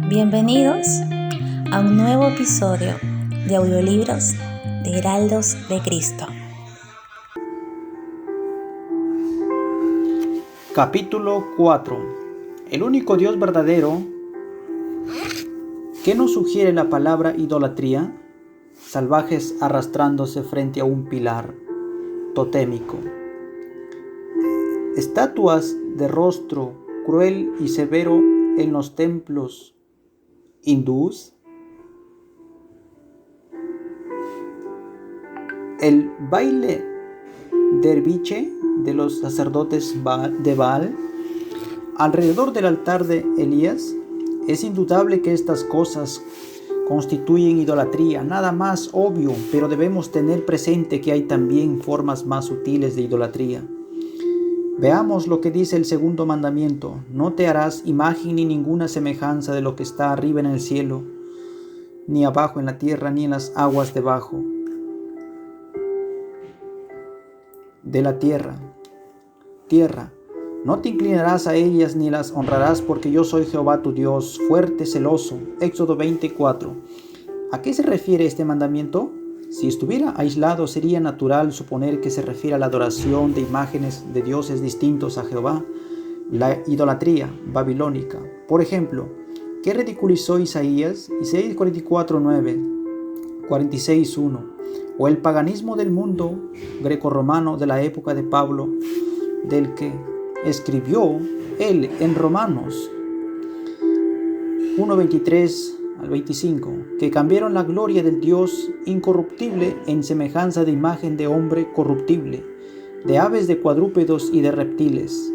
Bienvenidos a un nuevo episodio de audiolibros de Heraldos de Cristo. Capítulo 4. El único Dios verdadero. ¿Qué nos sugiere la palabra idolatría? Salvajes arrastrándose frente a un pilar totémico. Estatuas de rostro cruel y severo en los templos hindús. El baile derviche de los sacerdotes de Baal alrededor del altar de Elías. Es indudable que estas cosas constituyen idolatría, nada más obvio, pero debemos tener presente que hay también formas más sutiles de idolatría. Veamos lo que dice el segundo mandamiento: no te harás imagen ni ninguna semejanza de lo que está arriba en el cielo, ni abajo en la tierra, ni en las aguas debajo de la tierra. No te inclinarás a ellas ni las honrarás, porque yo soy Jehová tu Dios, fuerte, celoso. Éxodo 24. ¿A qué se refiere este mandamiento? Si estuviera aislado, sería natural suponer que se refiere a la adoración de imágenes de dioses distintos a Jehová, la idolatría babilónica. Por ejemplo, ¿qué ridiculizó Isaías? Isaías 44:9, 46:1. O el paganismo del mundo grecorromano de la época de Pablo, del que escribió él en Romanos 1:23 al 25, que cambiaron la gloria del Dios incorruptible en semejanza de imagen de hombre corruptible, de aves, de cuadrúpedos y de reptiles.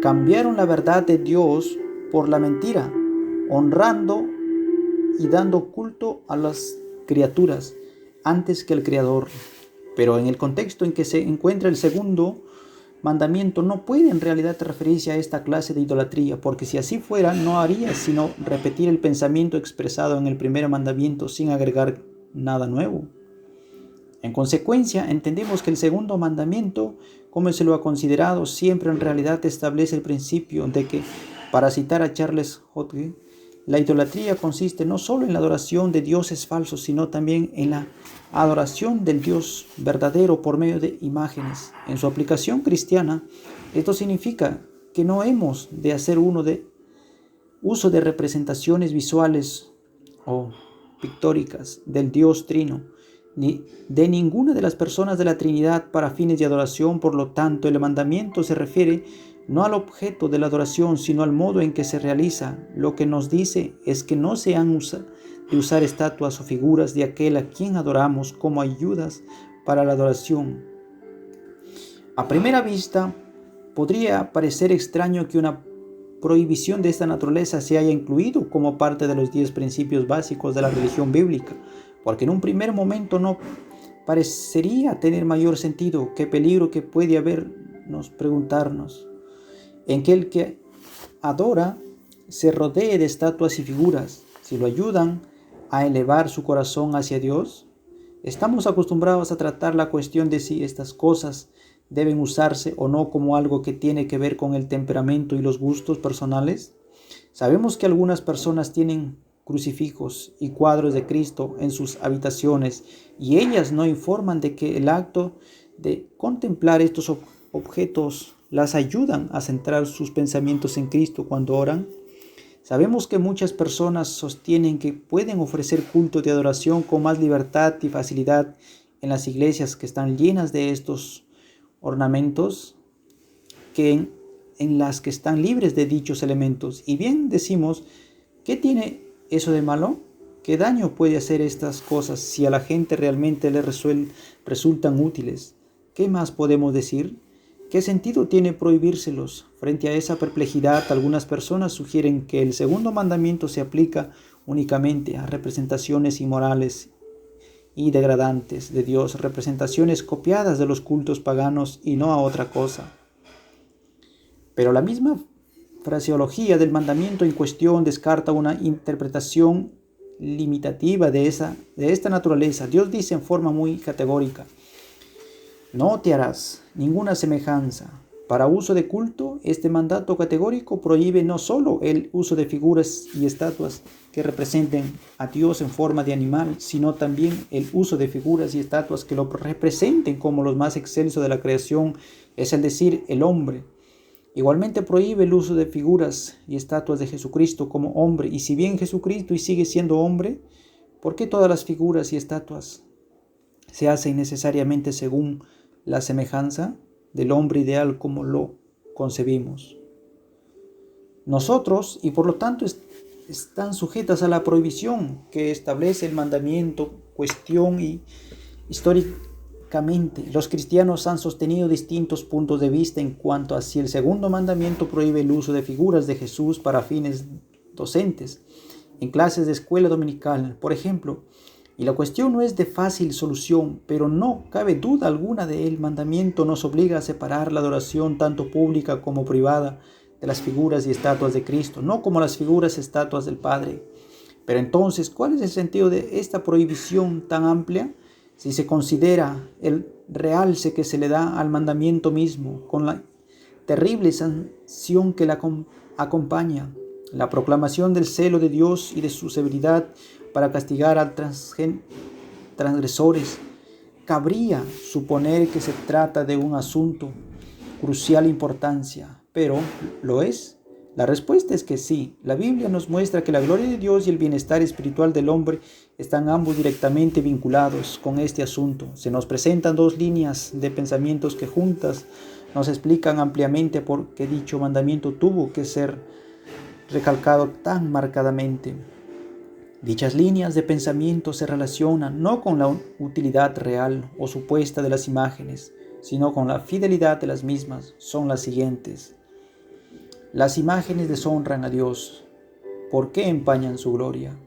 Cambiaron la verdad de Dios por la mentira, honrando y dando culto a las criaturas antes que el Creador. Pero en el contexto en que se encuentra el segundo mandamiento, no puede en realidad referirse a esta clase de idolatría, porque si así fuera, no haría sino repetir el pensamiento expresado en el primer mandamiento sin agregar nada nuevo. En consecuencia, entendemos que el segundo mandamiento, como se lo ha considerado, siempre en realidad establece el principio de que, para citar a Charles Hodge, la idolatría consiste no solo en la adoración de dioses falsos, sino también en la adoración del Dios verdadero por medio de imágenes. En su aplicación cristiana, esto significa que no hemos de hacer uso de representaciones visuales o pictóricas del Dios Trino, ni de ninguna de las personas de la Trinidad para fines de adoración. Por lo tanto, el mandamiento se refiere no al objeto de la adoración, sino al modo en que se realiza. Lo que nos dice es que no se han de usar estatuas o figuras de aquel a quien adoramos como ayudas para la adoración. A primera vista, podría parecer extraño que una prohibición de esta naturaleza se haya incluido como parte de los 10 principios básicos de la religión bíblica, porque en un primer momento no parecería tener mayor sentido. ¿Qué peligro que puede habernos preguntarnos en que el que adora se rodee de estatuas y figuras, si lo ayudan a elevar su corazón hacia Dios? Estamos acostumbrados a tratar la cuestión de si estas cosas deben usarse o no como algo que tiene que ver con el temperamento y los gustos personales. Sabemos que algunas personas tienen crucifijos y cuadros de Cristo en sus habitaciones, y ellas no informan de que el acto de contemplar estos objetos las ayudan a centrar sus pensamientos en Cristo cuando oran. Sabemos que muchas personas sostienen que pueden ofrecer culto de adoración con más libertad y facilidad en las iglesias que están llenas de estos ornamentos que en las que están libres de dichos elementos. Y bien decimos, ¿qué tiene eso de malo? ¿Qué daño puede hacer estas cosas si a la gente realmente le resultan útiles? ¿Qué más podemos decir? ¿Qué sentido tiene prohibírselos? Frente a esa perplejidad, algunas personas sugieren que el segundo mandamiento se aplica únicamente a representaciones inmorales y degradantes de Dios, representaciones copiadas de los cultos paganos y no a otra cosa. Pero la misma fraseología del mandamiento en cuestión descarta una interpretación limitativa de esta naturaleza. Dios dice en forma muy categórica: no te harás ninguna semejanza Para uso de culto, este mandato categórico prohíbe no solo el uso de figuras y estatuas que representen a Dios en forma de animal, sino también el uso de figuras y estatuas que lo representen como los más excelsos de la creación, es decir, el hombre. Igualmente prohíbe el uso de figuras y estatuas de Jesucristo como hombre, y si bien Jesucristo sigue siendo hombre, ¿por qué todas las figuras y estatuas se hacen necesariamente según la semejanza del hombre ideal como lo concebimos? Nosotros, y por lo tanto están sujetas a la prohibición que establece el mandamiento, cuestión y históricamente los cristianos han sostenido distintos puntos de vista en cuanto a si el segundo mandamiento prohíbe el uso de figuras de Jesús para fines docentes en clases de escuela dominical, por ejemplo. Y la cuestión no es de fácil solución, pero no cabe duda alguna de el mandamiento nos obliga a separar la adoración tanto pública como privada de las figuras y estatuas de Cristo, no como las figuras y estatuas del Padre. Pero entonces, ¿cuál es el sentido de esta prohibición tan amplia si se considera el realce que se le da al mandamiento mismo, con la terrible sanción que la acompaña, la proclamación del celo de Dios y de su severidad para castigar a transgresores? Cabría suponer que se trata de un asunto crucial importancia, pero ¿lo es? La respuesta es que sí. La Biblia nos muestra que la gloria de Dios y el bienestar espiritual del hombre están ambos directamente vinculados con este asunto. Se nos presentan dos líneas de pensamientos que juntas nos explican ampliamente por qué dicho mandamiento tuvo que ser recalcado tan marcadamente. Dichas líneas de pensamiento se relacionan no con la utilidad real o supuesta de las imágenes, sino con la fidelidad de las mismas. Son las siguientes. Las imágenes deshonran a Dios. ¿Por qué empañan su gloria?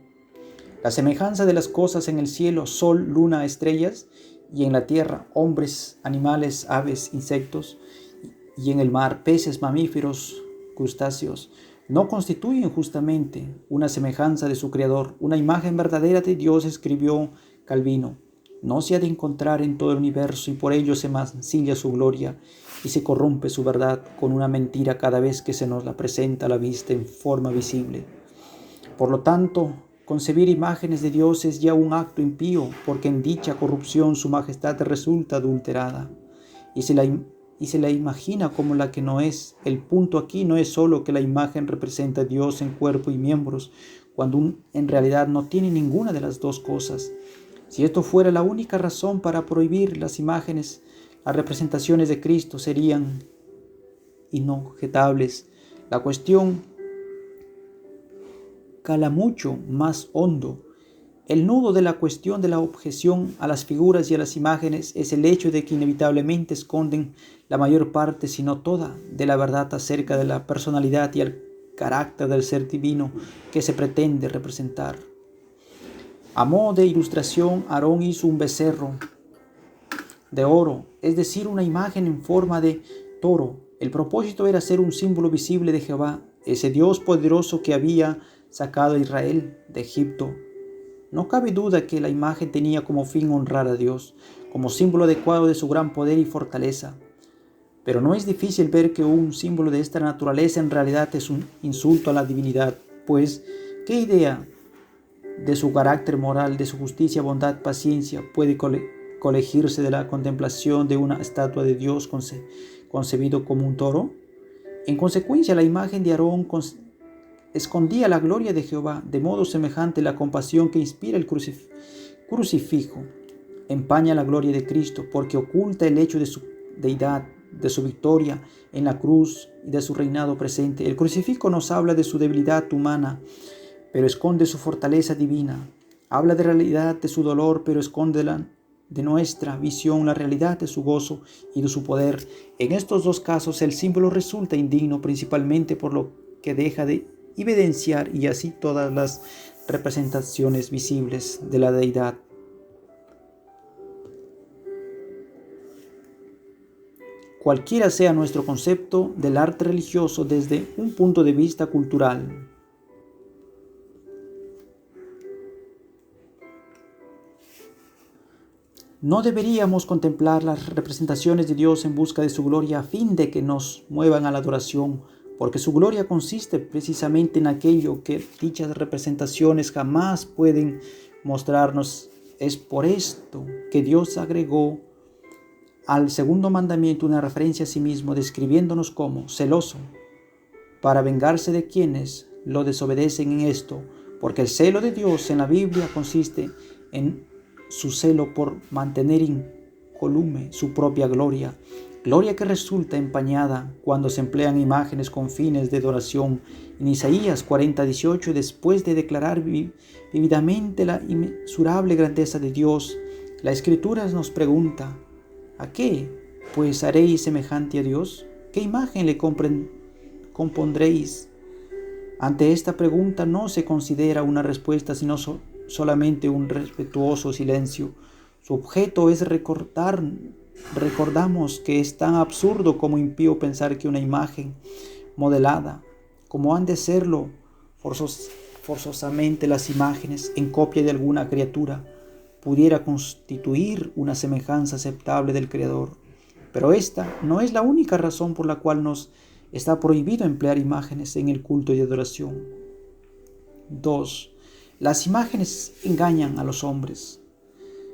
La semejanza de las cosas en el cielo, sol, luna, estrellas, y en la tierra, hombres, animales, aves, insectos, y en el mar, peces, mamíferos, crustáceos, no constituyen justamente una semejanza de su Creador. Una imagen verdadera de Dios, escribió Calvino, no se ha de encontrar en todo el universo, y por ello se mancilla su gloria y se corrompe su verdad con una mentira cada vez que se nos la presenta a la vista en forma visible. Por lo tanto, concebir imágenes de Dios es ya un acto impío, porque en dicha corrupción su majestad resulta adulterada y se la imagina como la que no es. El punto aquí no es solo que la imagen representa a Dios en cuerpo y miembros, cuando en realidad no tiene ninguna de las dos cosas. Si esto fuera la única razón para prohibir las imágenes, las representaciones de Cristo serían inobjetables. La cuestión cala mucho más hondo. El nudo de la cuestión de la objeción a las figuras y a las imágenes es el hecho de que inevitablemente esconden la mayor parte, si no toda, de la verdad acerca de la personalidad y el carácter del ser divino que se pretende representar. A modo de ilustración, Aarón hizo un becerro de oro, es decir, una imagen en forma de toro. El propósito era ser un símbolo visible de Jehová, ese Dios poderoso que había sacado a Israel de Egipto. No cabe duda que la imagen tenía como fin honrar a Dios, como símbolo adecuado de su gran poder y fortaleza. Pero no es difícil ver que un símbolo de esta naturaleza en realidad es un insulto a la divinidad, pues, ¿qué idea de su carácter moral, de su justicia, bondad, paciencia puede colegirse de la contemplación de una estatua de Dios concebido como un toro? En consecuencia, la imagen de Aarón escondía la gloria de Jehová, de modo semejante la compasión que inspira el crucifijo empaña la gloria de Cristo, porque oculta el hecho de su deidad, de su victoria en la cruz y de su reinado presente. El crucifijo nos habla de su debilidad humana, pero esconde su fortaleza divina. Habla de realidad de su dolor, pero esconde de nuestra visión la realidad de su gozo y de su poder. En estos dos casos el símbolo resulta indigno, principalmente por lo que deja de evidenciar y así todas las representaciones visibles de la deidad. Cualquiera sea nuestro concepto del arte religioso desde un punto de vista cultural, No deberíamos contemplar las representaciones de Dios en busca de su gloria a fin de que nos muevan a la adoración, porque su gloria consiste precisamente en aquello que dichas representaciones jamás pueden mostrarnos. Es por esto que Dios agregó al segundo mandamiento una referencia a sí mismo, describiéndonos como celoso, para vengarse de quienes lo desobedecen en esto, porque el celo de Dios en la Biblia consiste en su celo por mantener incólume su propia gloria, gloria que resulta empañada cuando se emplean imágenes con fines de adoración. En Isaías 40:18, después de declarar vívidamente la inmensurable grandeza de Dios, la Escritura nos pregunta: ¿a qué pues haréis semejante a Dios? ¿Qué imagen le compondréis? Ante esta pregunta no se considera una respuesta, sino solamente un respetuoso silencio. Su objeto es recordamos que es tan absurdo como impío pensar que una imagen modelada, como han de serlo forzosamente las imágenes en copia de alguna criatura, pudiera constituir una semejanza aceptable del Creador. Pero esta no es la única razón por la cual nos está prohibido emplear imágenes en el culto y adoración. 2. Las imágenes engañan a los hombres.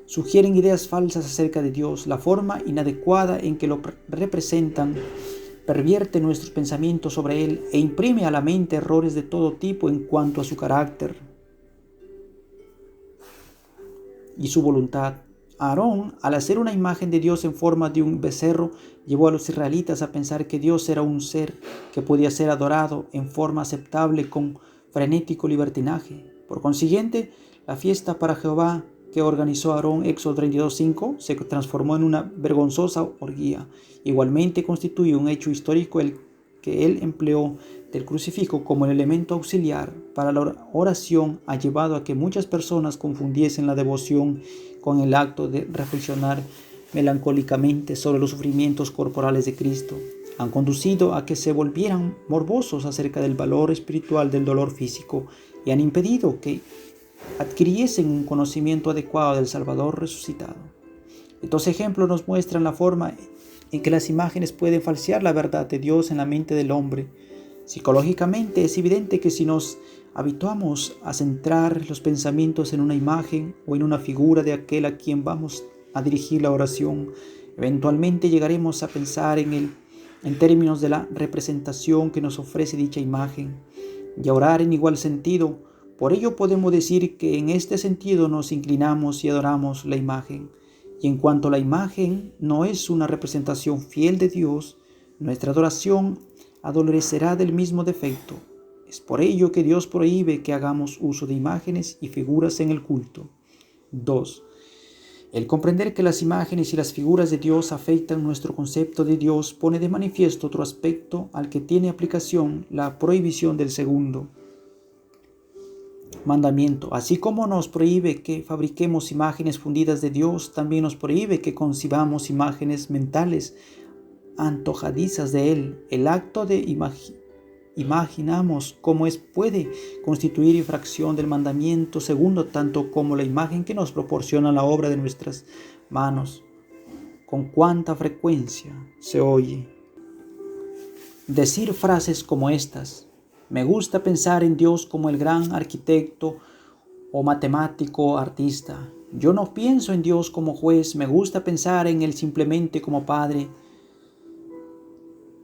Sugieren ideas falsas acerca de Dios. La forma inadecuada en que lo representan pervierte nuestros pensamientos sobre Él e imprime a la mente errores de todo tipo en cuanto a su carácter y su voluntad. Aarón, al hacer una imagen de Dios en forma de un becerro, llevó a los israelitas a pensar que Dios era un ser que podía ser adorado en forma aceptable con frenético libertinaje. Por consiguiente, la fiesta para Jehová que organizó Aarón, Éxodo 32:5, se transformó en una vergonzosa orgía. Igualmente constituye un hecho histórico el que él empleó del crucifijo como el elemento auxiliar para la oración ha llevado a que muchas personas confundiesen la devoción con el acto de reflexionar melancólicamente sobre los sufrimientos corporales de Cristo. Han conducido a que se volvieran morbosos acerca del valor espiritual del dolor físico y han impedido que adquiriesen un conocimiento adecuado del Salvador resucitado. Estos ejemplos nos muestran la forma en que las imágenes pueden falsear la verdad de Dios en la mente del hombre. Psicológicamente es evidente que si nos habituamos a centrar los pensamientos en una imagen o en una figura de aquel a quien vamos a dirigir la oración, eventualmente llegaremos a pensar en términos de la representación que nos ofrece dicha imagen y a orar en igual sentido. Por ello podemos decir que en este sentido nos inclinamos y adoramos la imagen. Y en cuanto la imagen no es una representación fiel de Dios, nuestra adoración adolecerá del mismo defecto. Es por ello que Dios prohíbe que hagamos uso de imágenes y figuras en el culto. 2. El comprender que las imágenes y las figuras de Dios afectan nuestro concepto de Dios pone de manifiesto otro aspecto al que tiene aplicación la prohibición del segundo mandamiento. Así como nos prohíbe que fabriquemos imágenes fundidas de Dios, también nos prohíbe que concibamos imágenes mentales antojadizas de Él. El acto de imaginamos cómo puede constituir infracción del mandamiento segundo, tanto como la imagen que nos proporciona la obra de nuestras manos. Con cuánta frecuencia se oye decir frases como estas: me gusta pensar en Dios como el gran arquitecto o matemático artista. Yo no pienso en Dios como juez, me gusta pensar en Él simplemente como Padre.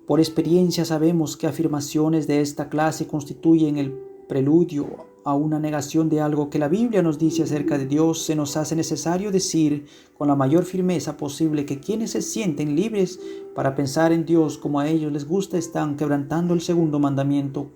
Por experiencia sabemos que afirmaciones de esta clase constituyen el preludio a una negación de algo que la Biblia nos dice acerca de Dios. Se nos hace necesario decir con la mayor firmeza posible que quienes se sienten libres para pensar en Dios como a ellos les gusta están quebrantando el segundo mandamiento.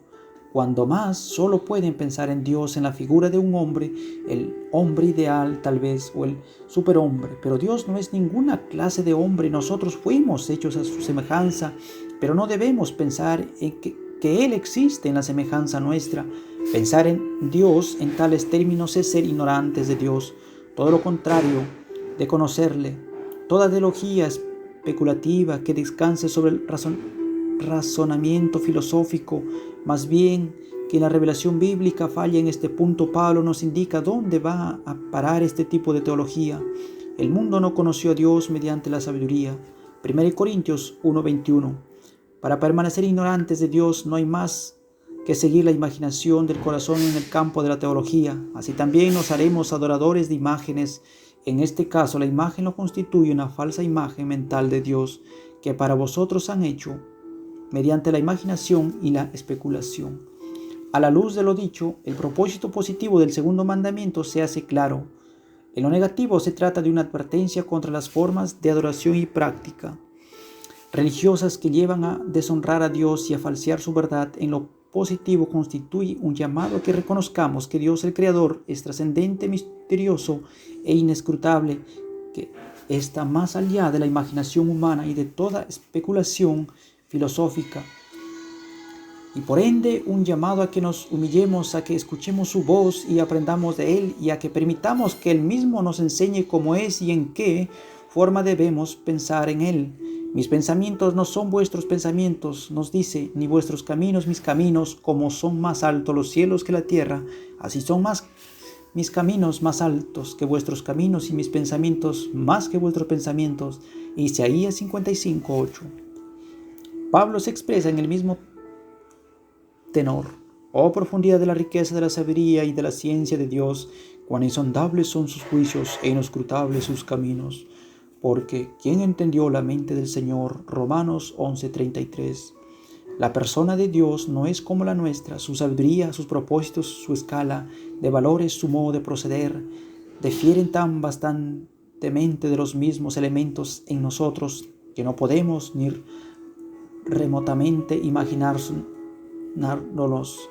Cuando más solo pueden pensar en Dios en la figura de un hombre, el hombre ideal tal vez, o el superhombre. Pero Dios no es ninguna clase de hombre. Nosotros fuimos hechos a su semejanza, pero no debemos pensar en que Él existe en la semejanza nuestra. Pensar en Dios en tales términos es ser ignorantes de Dios. Todo lo contrario de conocerle. Toda teología especulativa que descanse sobre el razonamiento filosófico, más bien que la revelación bíblica falla en este punto. Pablo nos indica dónde va a parar este tipo de teología. El mundo no conoció a Dios mediante la sabiduría. 1 Corintios 1:21. Para permanecer ignorantes de Dios no hay más que seguir la imaginación del corazón en el campo de la teología. Así también nos haremos adoradores de imágenes. En este caso, la imagen lo constituye una falsa imagen mental de Dios que para vosotros han hecho mediante la imaginación y la especulación. A la luz de lo dicho, el propósito positivo del segundo mandamiento se hace claro. En lo negativo se trata de una advertencia contra las formas de adoración y práctica religiosas que llevan a deshonrar a Dios y a falsear su verdad. En lo positivo constituye un llamado a que reconozcamos que Dios el Creador es trascendente, misterioso e inescrutable, que está más allá de la imaginación humana y de toda especulación filosófica. Y por ende un llamado a que nos humillemos, a que escuchemos su voz y aprendamos de Él, y a que permitamos que Él mismo nos enseñe cómo es y en qué forma debemos pensar en Él. Mis pensamientos no son vuestros pensamientos, nos dice, ni vuestros caminos mis caminos. Como son más altos los cielos que la tierra, así son mis caminos más altos que vuestros caminos y mis pensamientos más que vuestros pensamientos. Isaías 55:8. Pablo se expresa en el mismo tenor. Oh profundidad de la riqueza de la sabiduría y de la ciencia de Dios, cuán insondables son sus juicios e inescrutables sus caminos. Porque ¿quién entendió la mente del Señor? Romanos 11:33. La persona de Dios no es como la nuestra. Su sabiduría, sus propósitos, su escala de valores, su modo de proceder, difieren tan bastantemente de los mismos elementos en nosotros que no podemos ni remotamente imaginárnoslos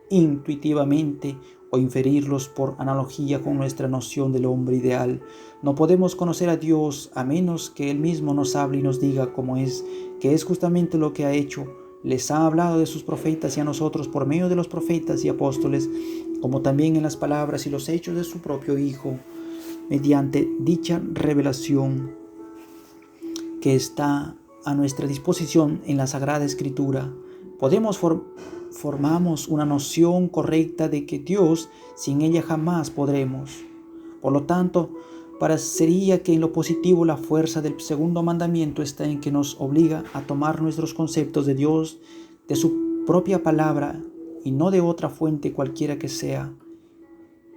intuitivamente o inferirlos por analogía con nuestra noción del hombre ideal. No podemos conocer a Dios a menos que Él mismo nos hable y nos diga cómo es, que es justamente lo que ha hecho. Les ha hablado de sus profetas y a nosotros por medio de los profetas y apóstoles, como también en las palabras y los hechos de su propio Hijo, mediante dicha revelación que está a nuestra disposición en la Sagrada Escritura. Formamos una noción correcta de que Dios, sin ella jamás podremos. Por lo tanto, parecería que en lo positivo la fuerza del segundo mandamiento está en que nos obliga a tomar nuestros conceptos de Dios de su propia palabra y no de otra fuente cualquiera que sea.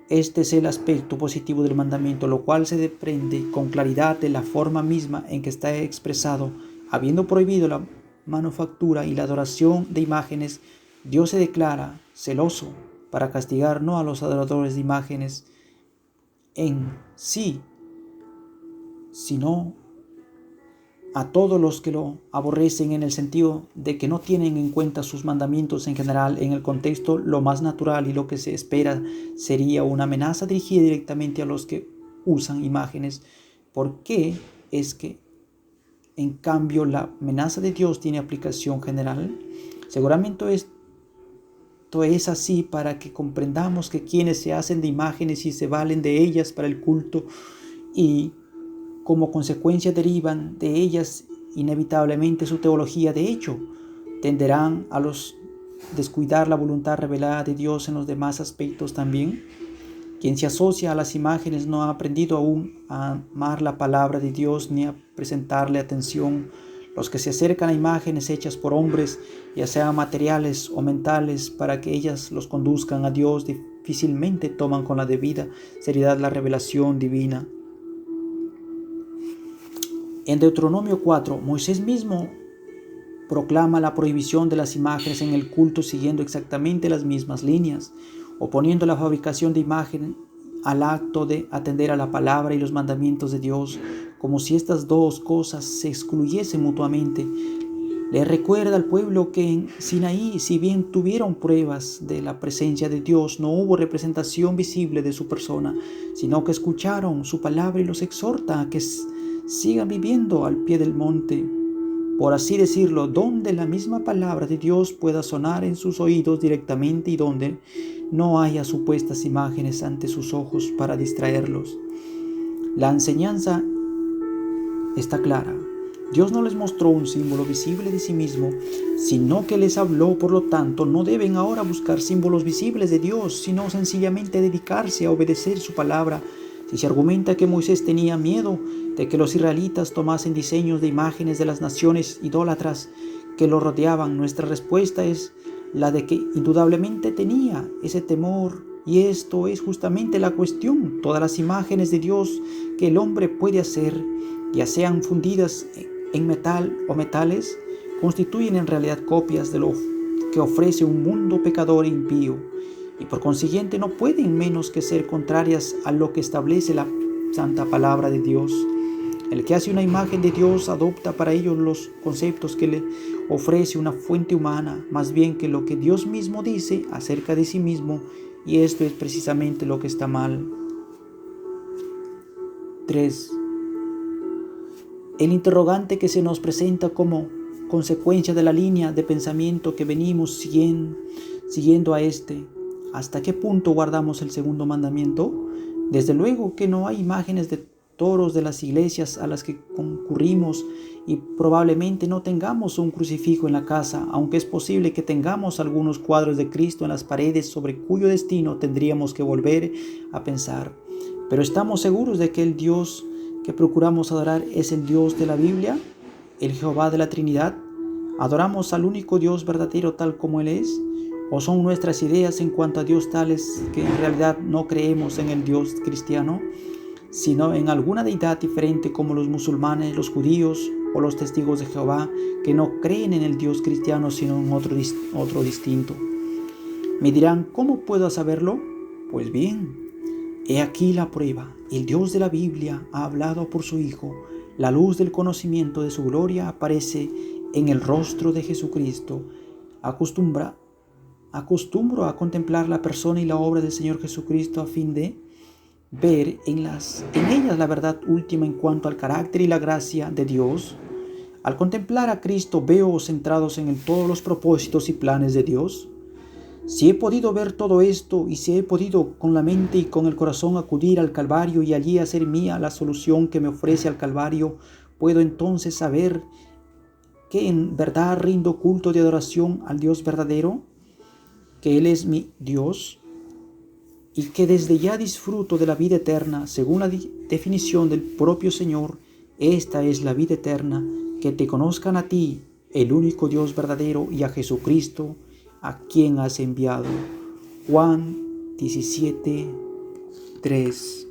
Este es el aspecto positivo del mandamiento, lo cual se desprende con claridad de la forma misma en que está expresado. Habiendo prohibido la manufactura y la adoración de imágenes, Dios se declara celoso para castigar no a los adoradores de imágenes en sí, sino a todos los que lo aborrecen, en el sentido de que no tienen en cuenta sus mandamientos en general. En el contexto, lo más natural y lo que se espera sería una amenaza dirigida directamente a los que usan imágenes. ¿Por qué es que en cambio la amenaza de Dios tiene aplicación general? Seguramente esto es así para que comprendamos que quienes se hacen de imágenes y se valen de ellas para el culto y como consecuencia derivan de ellas inevitablemente su teología, de hecho, tenderán a descuidar la voluntad revelada de Dios en los demás aspectos también. Quien se asocia a las imágenes no ha aprendido aún a amar la palabra de Dios ni a presentarle atención. Los que se acercan a imágenes hechas por hombres, ya sean materiales o mentales, para que ellas los conduzcan a Dios, difícilmente toman con la debida seriedad la revelación divina. En Deuteronomio 4, Moisés mismo proclama la prohibición de las imágenes en el culto siguiendo exactamente las mismas líneas, oponiendo la fabricación de imagen al acto de atender a la palabra y los mandamientos de Dios, como si estas dos cosas se excluyesen mutuamente. Le recuerda al pueblo que en Sinaí, si bien tuvieron pruebas de la presencia de Dios, no hubo representación visible de su persona, sino que escucharon su palabra y los exhorta a que sigan viviendo al pie del monte, por así decirlo, donde la misma palabra de Dios pueda sonar en sus oídos directamente y donde no haya supuestas imágenes ante sus ojos para distraerlos. La enseñanza está clara. Dios no les mostró un símbolo visible de sí mismo, sino que les habló. Por lo tanto, no deben ahora buscar símbolos visibles de Dios, sino sencillamente dedicarse a obedecer su palabra. Si se argumenta que Moisés tenía miedo de que los israelitas tomasen diseños de imágenes de las naciones idólatras que lo rodeaban, nuestra respuesta es la de que indudablemente tenía ese temor, y esto es justamente la cuestión. Todas las imágenes de Dios que el hombre puede hacer, ya sean fundidas en metal o metales, constituyen en realidad copias de lo que ofrece un mundo pecador e impío, y por consiguiente no pueden menos que ser contrarias a lo que establece la santa palabra de Dios. El que hace una imagen de Dios adopta para ellos los conceptos que le ofrece una fuente humana, más bien que lo que Dios mismo dice acerca de sí mismo, y esto es precisamente lo que está mal. 3. El interrogante que se nos presenta como consecuencia de la línea de pensamiento que venimos siguiendo a este: ¿hasta qué punto guardamos el segundo mandamiento? Desde luego que no hay imágenes de toros de las iglesias a las que concurrimos, y probablemente no tengamos un crucifijo en la casa, aunque es posible que tengamos algunos cuadros de Cristo en las paredes sobre cuyo destino tendríamos que volver a pensar. Pero ¿estamos seguros de que el Dios que procuramos adorar es el Dios de la Biblia, el Jehová de la Trinidad? ¿Adoramos al único Dios verdadero tal como Él es? ¿O son nuestras ideas en cuanto a Dios tales que en realidad no creemos en el Dios cristiano, sino en alguna deidad diferente, como los musulmanes, los judíos o los testigos de Jehová, que no creen en el Dios cristiano sino en otro distinto? Me dirán, ¿cómo puedo saberlo? Pues bien, he aquí la prueba. El Dios de la Biblia ha hablado por su Hijo. La luz del conocimiento de su gloria aparece en el rostro de Jesucristo. Acostumbro a contemplar la persona y la obra del Señor Jesucristo a fin de ver en ellas la verdad última en cuanto al carácter y la gracia de Dios. Al contemplar a Cristo veo centrados en Él todos los propósitos y planes de Dios. Si he podido ver todo esto, y si he podido con la mente y con el corazón acudir al Calvario y allí hacer mía la solución que me ofrece al Calvario, puedo entonces saber que en verdad rindo culto de adoración al Dios verdadero, que Él es mi Dios, y que desde ya disfruto de la vida eterna, según la definición del propio Señor. Esta es la vida eterna, que te conozcan a ti, el único Dios verdadero, y a Jesucristo, a quien has enviado. Juan 17:3.